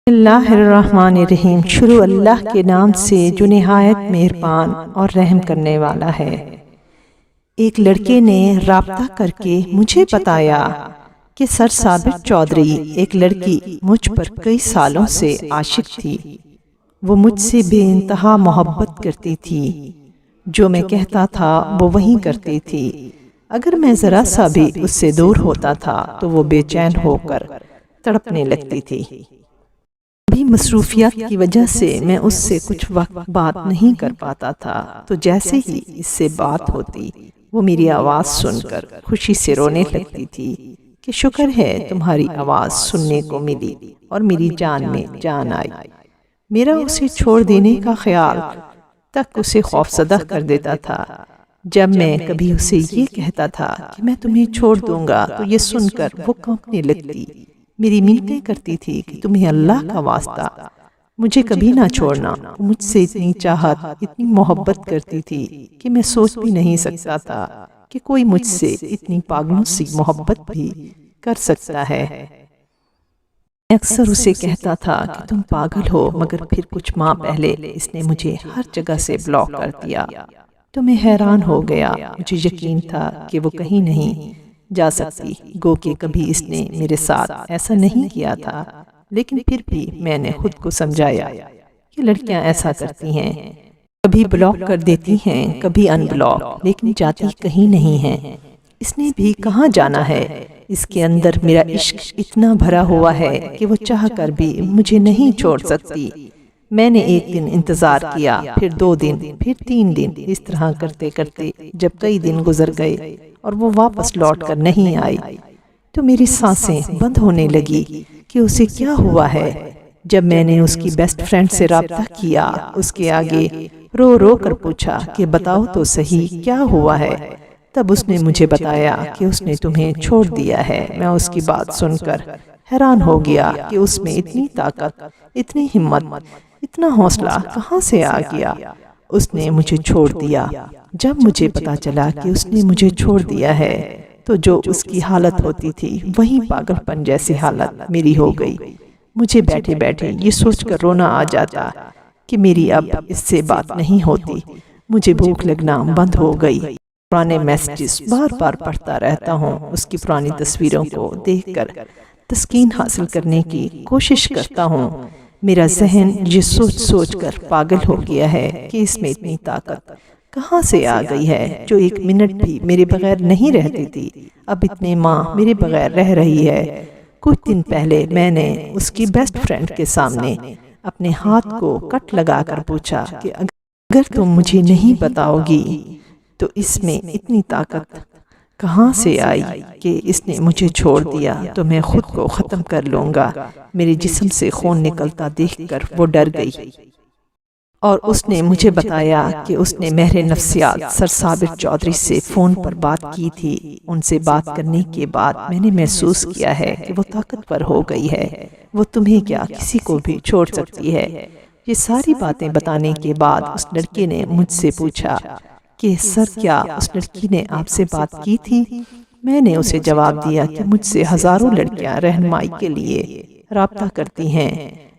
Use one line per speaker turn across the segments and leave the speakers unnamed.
اللہ الرحمن الرحیم۔ شروع اللہ کے نام سے جو نہایت مہربان اور رحم کرنے والا ہے۔ ایک لڑکے نے رابطہ کر کے مجھے بتایا کہ سر ثابت چودھری ایک لڑکی مجھ پر کئی سالوں سے عاشق تھی۔ وہ مجھ سے بے انتہا محبت کرتی تھی، جو میں کہتا تھا وہ وہی کرتی تھی۔ اگر میں ذرا سا بھی اس سے دور ہوتا تھا تو وہ بے چین ہو کر تڑپنے لگتی تھی۔ بھی مصروفیات کی وجہ سے میں اس سے کچھ وقت بات نہیں کر پاتا تھا، تو جیسے ہی اس سے بات ہوتی وہ میری آواز سن کر خوشی سے رونے لگتی تھی کہ شکر ہے تمہاری آواز سننے کو ملی اور میری جان میں جان آئی۔ میرا اسے چھوڑ دینے کا خیال تک اسے خوفزدہ کر دیتا تھا۔ جب میں کبھی اسے یہ کہتا تھا کہ میں تمہیں چھوڑ دوں گا تو یہ سن کر وہ کانپنے لگتی، میری منتیں کرتی تھی کہ تمہیں اللہ کا واسطہ مجھے کبھی نہ چھوڑنا۔ مجھ سے اتنی چاہت، اتنی محبت کرتی تھی کہ میں سوچ بھی نہیں سکتا تھا کہ کوئی مجھ سے اتنی پاگلوں سی محبت بھی کر سکتا ہے۔ میں اکثر اسے کہتا تھا کہ تم پاگل ہو، مگر پھر کچھ ماہ پہلے اس نے مجھے ہر جگہ سے بلاک کر دیا تو میں حیران ہو گیا۔ مجھے یقین تھا کہ وہ کہیں نہیں جا سکتی، گو کہ کبھی اس نے میرے ساتھ ایسا نہیں کیا تھا، لیکن پھر بھی میں نے خود کو سمجھایا کہ لڑکیاں ایسا کرتی ہیں، کبھی بلاک کر دیتی ہیں، کبھی ان بلاک، لیکن جاتی کہیں نہیں ہیں۔ اس نے بھی کہاں جانا ہے؟ اس کے اندر میرا عشق اتنا بھرا ہوا ہے کہ وہ چاہ کر بھی مجھے نہیں چھوڑ سکتی۔ میں نے ایک دن انتظار کیا، پھر 2 دن، پھر 3 دن، اس طرح کرتے کرتے جب کئی دن گزر گئے اور وہ واپس لوٹ کر نہیں آئی تو میری سانسیں بند ہونے لگی کہ اسے کیا ہوا ہے۔ جب میں نے اس کی بیسٹ فرینڈ سے رابطہ کیا، اس کے آگے رو رو کر پوچھا کہ بتاؤ تو صحیح کیا ہوا ہے، تب اس نے مجھے بتایا کہ اس نے تمہیں چھوڑ دیا ہے۔ میں اس کی بات سن کر حیران ہو گیا کہ اس میں اتنی طاقت، اتنی ہمت، اتنا حوصلہ کہاں سے آ گیا۔ اس نے مجھے چھوڑ دیا۔ جب مجھے پتا چلا کہ اس نے مجھے چھوڑ دیا ہے تو جو اس کی حالت ہوتی تھی وہی پاگل پن جیسی حالت میری ہو گئی۔ مجھے بیٹھے بیٹھے یہ سوچ کر رونا آ جاتا کہ میری اب اس سے بات نہیں ہوتی۔ مجھے بھوک لگنا بند ہو گئی۔ پرانے میسیجز بار بار پڑھتا رہتا ہوں، اس کی پرانی تصویروں کو دیکھ کر تسکین حاصل کرنے کی کوشش کرتا ہوں۔ میرا ذہن یہ سوچ سوچ کر پاگل ہو گیا ہے کہ اس میں اتنی طاقت کہاں سے آ گئی ہے، جو ایک منٹ بھی میرے بغیر نہیں رہتی تھی، اب اتنے ماہ میرے بغیر رہ رہی ہے۔ کچھ دن پہلے میں نے اس کی بیسٹ فرینڈ کے سامنے اپنے ہاتھ کو کٹ لگا کر پوچھا کہ اگر تم مجھے نہیں بتاؤ گی تو اس میں اتنی طاقت کہاں سے آئی کہ اس نے مجھے چھوڑ دیا تو میں خود کو ختم کر لوں گا۔ میرے جسم سے خون نکلتا دیکھ کر وہ ڈر گئی اور اس نے مجھے بتایا کہ اس نے ماہر نفسیات سر ثابت چودھری سے فون پر بات کی تھی۔ ان سے بات کرنے کے بعد میں نے محسوس کیا ہے کہ وہ طاقتور ہو گئی ہے، وہ تمہیں کیا کسی کو بھی چھوڑ سکتی ہے۔ یہ ساری باتیں بتانے کے بعد اس لڑکے نے مجھ سے پوچھا کہ سر کیا اس لڑکی نے آپ سے بات کی تھی؟ میں نے اسے جواب دیا کہ مجھ سے ہزاروں لڑکیاں رہنمائی کے لیے رابطہ کرتی ہیں،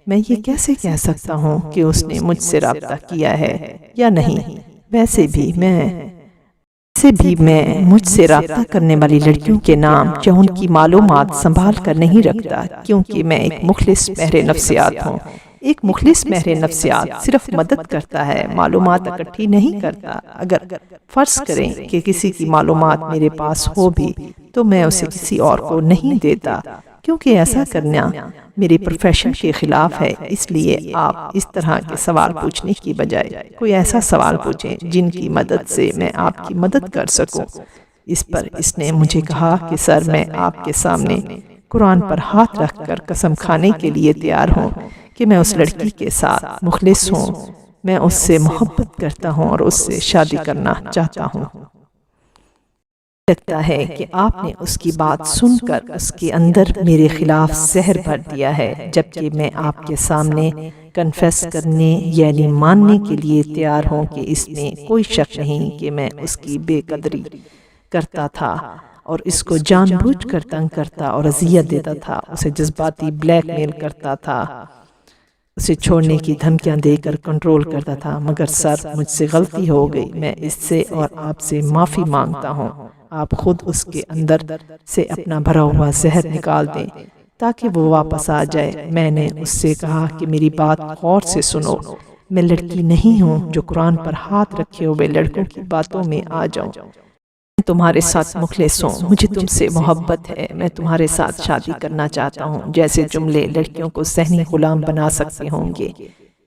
میں یہ کیسے کہہ سکتا ہوں کہ اس نے مجھ سے رابطہ کیا ہے یا نہیں۔ ویسے بھی میں مجھ سے رابطہ کرنے والی لڑکیوں کے نام یا ان کی معلومات سنبھال کر نہیں رکھتا، کیونکہ میں ایک مخلص ماہر نفسیات ہوں۔ ایک مخلص ماہر نفسیات صرف مدد کرتا ہے، معلومات اکٹھی نہیں کرتا۔ اگر فرض کریں کہ کسی کی معلومات میرے پاس ہو بھی تو میں اسے کسی اور کو نہیں دیتا، کیونکہ ایسا کرنا میرے پروفیشن کے خلاف ہے۔ اس لیے آپ اس طرح کے سوال پوچھنے کی بجائے کوئی ایسا سوال پوچھیں جن کی مدد سے میں آپ کی مدد کر سکوں۔ اس پر اس نے مجھے کہا کہ سر میں آپ کے سامنے قرآن پر ہاتھ رکھ کر قسم کھانے کے لیے تیار ہوں کہ میں اس لڑکی کے ساتھ مخلص ہوں، میں اس سے محبت کرتا ہوں اور اس سے شادی کرنا چاہتا ہوں۔ لگتا ہے کہ آپ نے اس کی بات سن کر اس کے اندر میرے خلاف زہر بھر دیا ہے، جبکہ میں آپ کے سامنے کنفیس کرنے یعنی ماننے کے لیے تیار ہوں کہ اس میں کوئی شک نہیں کہ میں اس کی بے قدری کرتا تھا اور اس کو جان بوجھ کر تنگ کرتا اور اذیت دیتا تھا، اسے جذباتی بلیک میل کرتا تھا اسے چھوڑنے کی دھمکیاں دے کر کنٹرول کرتا تھا، مگر سر مجھ سے غلطی ہو گئی، میں اس سے اور آپ سے معافی مانگتا ہوں۔ آپ خود اس کے اندر سے اپنا بھرا ہوا زہر نکال دیں تاکہ وہ واپس آ جائے۔ میں نے اس سے کہا کہ میری بات غور سے سنو، میں لڑکی نہیں ہوں جو قرآن پر ہاتھ رکھے ہوئے لڑکوں کی باتوں میں آ جاؤں۔ میں تمہارے ساتھ مخلص ہوں، مجھے تم سے محبت ہے، میں تمہارے ساتھ شادی کرنا چاہتا ہوں۔ جیسے جملے لڑکیوں کو ذہنی غلام بنا سکتے ہوں گے،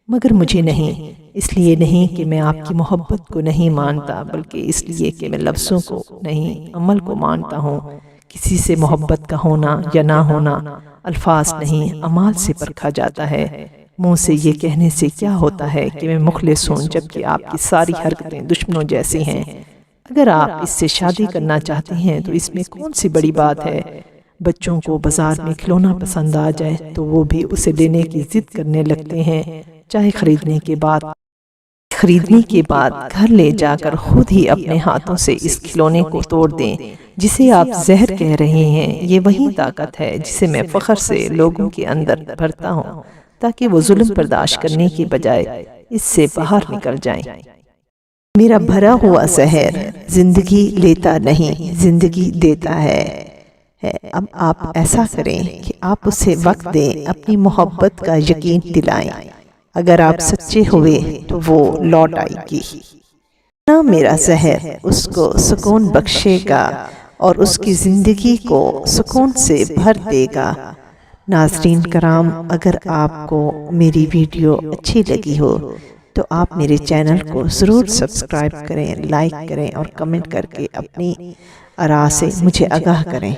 مگر مجھے نہیں۔ اس لیے نہیں کہ میں آپ کی محبت کو نہیں مانتا، بلکہ اس لیے کہ میں لفظوں کو نہیں، عمل کو مانتا ہوں۔ کسی سے محبت کا ہونا یا نہ ہونا الفاظ نہیں، اعمال سے پرکھا جاتا ہے۔ منہ سے یہ کہنے سے کیا ہوتا ہے کہ میں مخلص ہوں، جبکہ آپ کی ساری حرکتیں دشمنوں جیسی ہیں۔ اگر آپ اس سے شادی کرنا چاہتے ہیں تو اس میں کون سی بڑی بات ہے؟ بچوں کو بازار میں کھلونا پسند آ جائے تو وہ بھی اسے لینے کی ضد کرنے لگتے ہیں، چاہے خریدنے کے بعد گھر لے جا کر خود ہی اپنے ہاتھوں سے اس کھلونے کو توڑ دیں جسے آپ زہر کہہ رہے ہیں۔ یہ وہی طاقت ہے جسے میں فخر سے لوگوں کے اندر بھرتا ہوں تاکہ وہ ظلم برداشت کرنے کی بجائے اس سے باہر نکل جائیں۔ میرا بھرا ہوا زہر زندگی لیتا نہیں، زندگی دیتا ہے۔ اب آپ ایسا کریں کہ آپ اسے وقت دیں، اپنی محبت کا یقین دلائیں۔ اگر آپ سچے ہوئے تو وہ لوٹ آئے گی۔ نہ میرا زہر اس کو سکون بخشے گا اور اس کی زندگی کو سکون سے بھر دے گا۔ ناظرین کرام، اگر آپ کو میری ویڈیو اچھی لگی ہو تو آپ میرے چینل کو ضرور سبسکرائب کریں، لائک کریں اور کمنٹ کر کے اپنی آراء سے مجھے آگاہ کریں۔